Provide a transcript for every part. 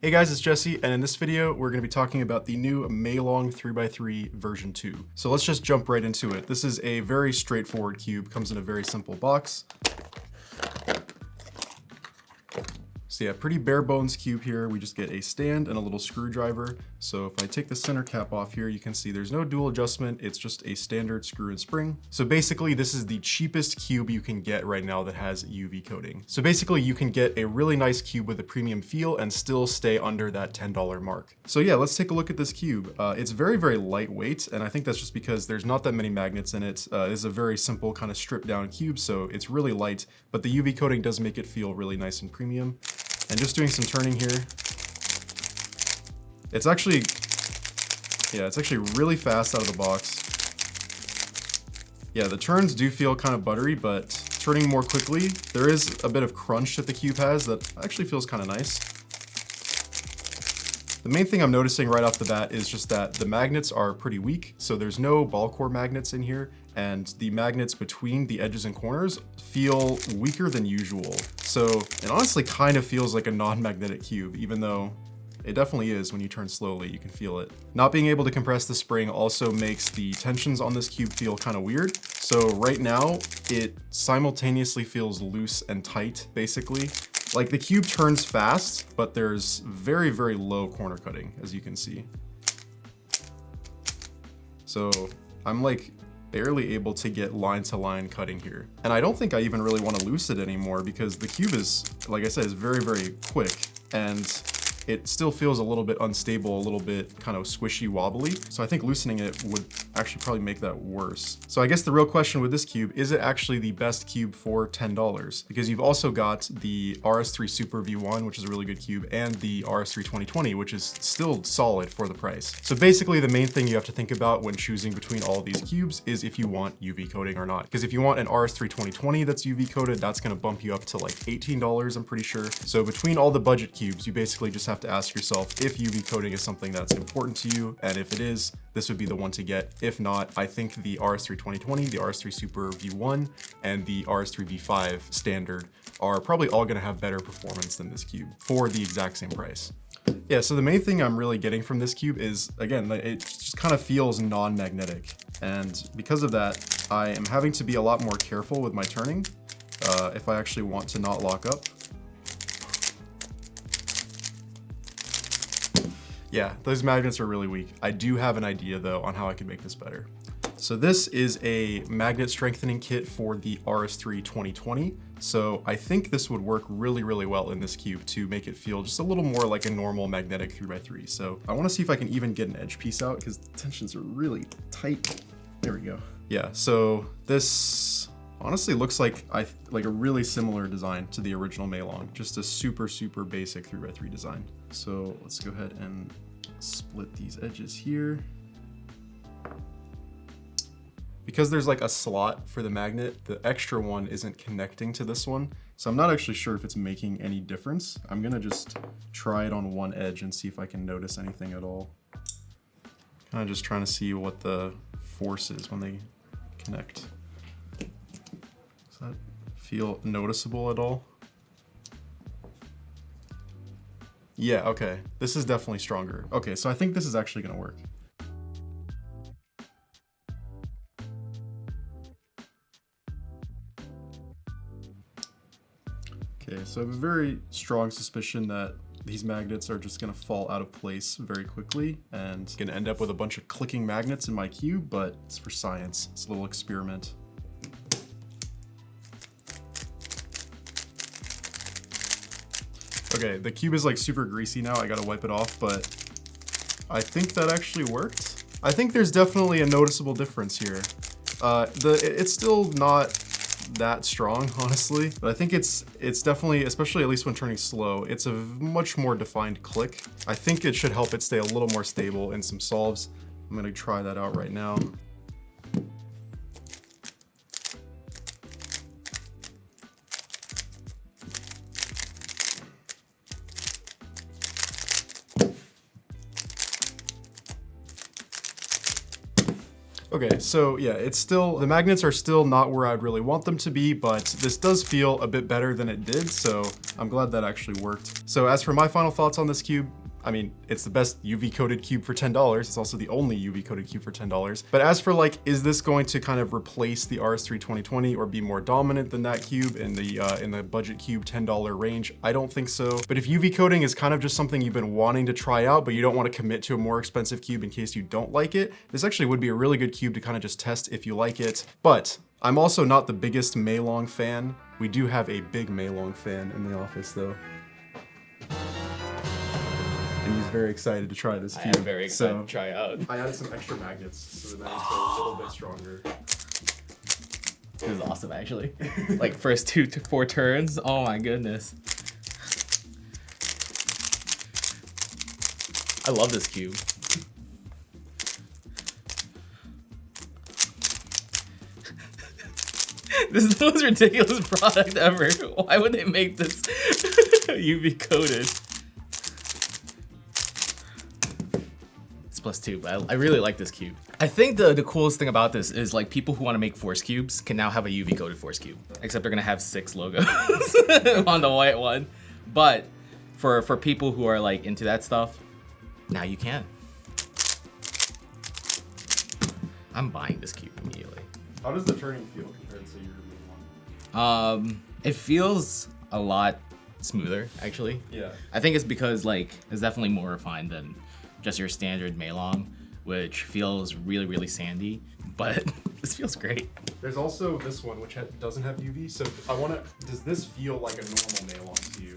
Hey guys, it's Jesse, and in this video, we're going to be talking about the new MeiLong 3x3 version 2. So let's just jump right into it. This is a very straightforward cube, comes in a very simple box. So yeah, pretty bare bones cube here. We just get a stand and a little screwdriver. So if I take the center cap off here, you can see there's no dual adjustment. It's just a standard screw and spring. So basically this is the cheapest cube you can get right now that has UV coating. So basically you can get a really nice cube with a premium feel and still stay under that $10 mark. So yeah, let's take a look at this cube. It's very, very lightweight. And I think that's just because there's not that many magnets in it. It's a very simple kind of stripped down cube. So it's really light, but the UV coating does make it feel really nice and premium. And just doing some turning here, it's actually really fast out of the box. Yeah, the turns do feel kind of buttery, but turning more quickly, there is a bit of crunch that the cube has that actually feels kind of nice. The main thing I'm noticing right off the bat is just that the magnets are pretty weak, so there's no ball core magnets in here, and the magnets between the edges and corners feel weaker than usual. So it honestly kind of feels like a non-magnetic cube, even though it definitely is. When you turn slowly, you can feel it. Not being able to compress the spring also makes the tensions on this cube feel kind of weird. So right now, it simultaneously feels loose and tight, basically. Like the cube turns fast, but there's very, very low corner cutting, as you can see. So I'm like barely able to get line to line cutting here. And I don't think I even really want to loose it anymore because the cube is, like I said, is very, very quick, and it still feels a little bit unstable, a little bit kind of squishy wobbly. So I think loosening it would actually probably make that worse. So I guess the real question with this cube, is it actually the best cube for $10? Because you've also got the RS3 Super V1, which is a really good cube, and the RS3 2020, which is still solid for the price. So basically the main thing you have to think about when choosing between all of these cubes is if you want UV coating or not. Because if you want an RS3 2020 that's UV coated, that's gonna bump you up to like $18, I'm pretty sure. So between all the budget cubes, you basically just have to ask yourself if UV coating is something that's important to you, and if it is, this would be the one to get. If not, I think the RS3 2020, the RS3 Super V1, and the RS3 V5 standard are probably all gonna have better performance than this cube for the exact same price. Yeah, so the main thing I'm really getting from this cube is, again, it just kind of feels non-magnetic. And because of that, I am having to be a lot more careful with my turning if I actually want to not lock up. Yeah, those magnets are really weak. I do have an idea though on how I can make this better. So this is a magnet strengthening kit for the RS3 2020. So I think this would work really, really well in this cube to make it feel just a little more like a normal magnetic 3x3. So I want to see if I can even get an edge piece out because the tensions are really tight. There we go. Yeah, so this honestly looks like a really similar design to the original MeiLong, just a super, super basic 3x3 design. So let's go ahead and split these edges here. Because there's like a slot for the magnet, the extra one isn't connecting to this one. So I'm not actually sure if it's making any difference. I'm gonna just try it on one edge and see if I can notice anything at all. Kind of just trying to see what the force is when they connect. Does that feel noticeable at all? Yeah, okay. This is definitely stronger. Okay, so I think this is actually gonna work. Okay, so I have a very strong suspicion that these magnets are just gonna fall out of place very quickly and gonna end up with a bunch of clicking magnets in my cube, but it's for science. It's a little experiment. Okay, the cube is like super greasy now. I gotta wipe it off, but I think that actually worked. I think there's definitely a noticeable difference here. It's still not that strong, honestly, but I think it's definitely, especially at least when turning slow, it's a much more defined click. I think it should help it stay a little more stable in some solves. I'm gonna try that out right now. Okay, so yeah, it's still, the magnets are still not where I'd really want them to be, but this does feel a bit better than it did, so I'm glad that actually worked. So as for my final thoughts on this cube, I mean, it's the best UV coated cube for $10. It's also the only UV coated cube for $10. But as for like, is this going to kind of replace the RS3 2020 or be more dominant than that cube in the budget cube $10 range? I don't think so. But if UV coating is kind of just something you've been wanting to try out, but you don't want to commit to a more expensive cube in case you don't like it, this actually would be a really good cube to kind of just test if you like it. But I'm also not the biggest MeiLong fan. We do have a big MeiLong fan in the office though. And he's very excited to try this cube. I'm very excited to try out. I added some extra magnets so the magnets are a little bit stronger. This is awesome, actually. Like first 2 to 4 turns. Oh my goodness. I love this cube. This is the most ridiculous product ever. Why would they make this UV coated? +2, but I really like this cube. I think the coolest thing about this is like people who want to make force cubes can now have a UV coated force cube, except they're gonna have 6 logos on the white one. But for people who are like into that stuff, now you can. I'm buying this cube immediately. How does the turning feel compared to your main one? It feels a lot smoother actually. Yeah. I think it's because like it's definitely more refined than just your standard MeiLong, which feels really, really sandy, but this feels great. There's also this one, which doesn't have UV, so does this feel like a normal MeiLong to you?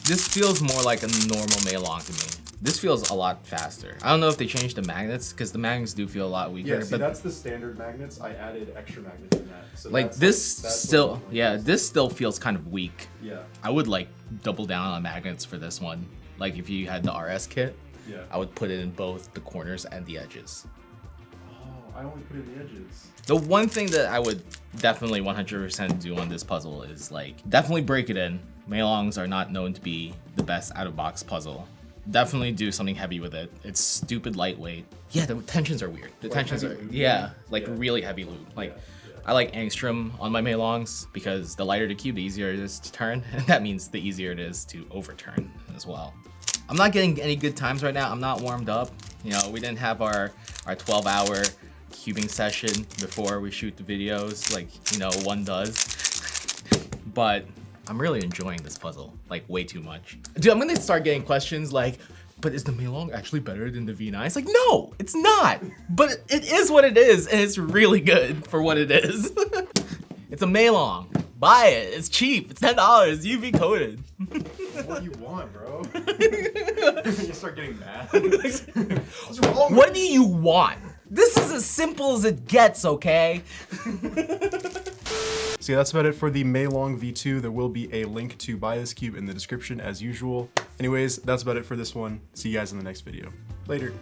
This feels more like a normal MeiLong to me. This feels a lot faster. I don't know if they changed the magnets, because the magnets do feel a lot weaker. Yeah, see, but that's the standard magnets. I added extra magnets in that. So like this still, yeah, this still feels kind of weak. Yeah. I would like double down on magnets for this one. Like if you had the RS kit, yeah, I would put it in both the corners and the edges. Oh, I only put it in the edges. The one thing that I would definitely 100% do on this puzzle is like, definitely break it in. MeiLongs are not known to be the best out-of-box puzzle. Definitely do something heavy with it. It's stupid lightweight. Yeah, the tensions are weird. The tensions are, yeah, like really heavy loop. Like, I like angstrom on my MeiLongs because the lighter the cube, the easier it is to turn. And that means the easier it is to overturn as well. I'm not getting any good times right now. I'm not warmed up. You know, we didn't have our 12-hour cubing session before we shoot the videos like, you know, one does. But I'm really enjoying this puzzle, like way too much. Dude, I'm gonna start getting questions like, but is the MeiLong actually better than the V9? It's like, no, it's not. But it is what it is, and it's really good for what it is. It's a MeiLong. Buy it. It's cheap. It's $10. UV coated. What do you want, bro? You start getting mad. What's wrong? What do you want? This is as simple as it gets, okay? So yeah, that's about it for the MeiLong V2. There will be a link to buy this cube in the description as usual. Anyways, that's about it for this one. See you guys in the next video. Later.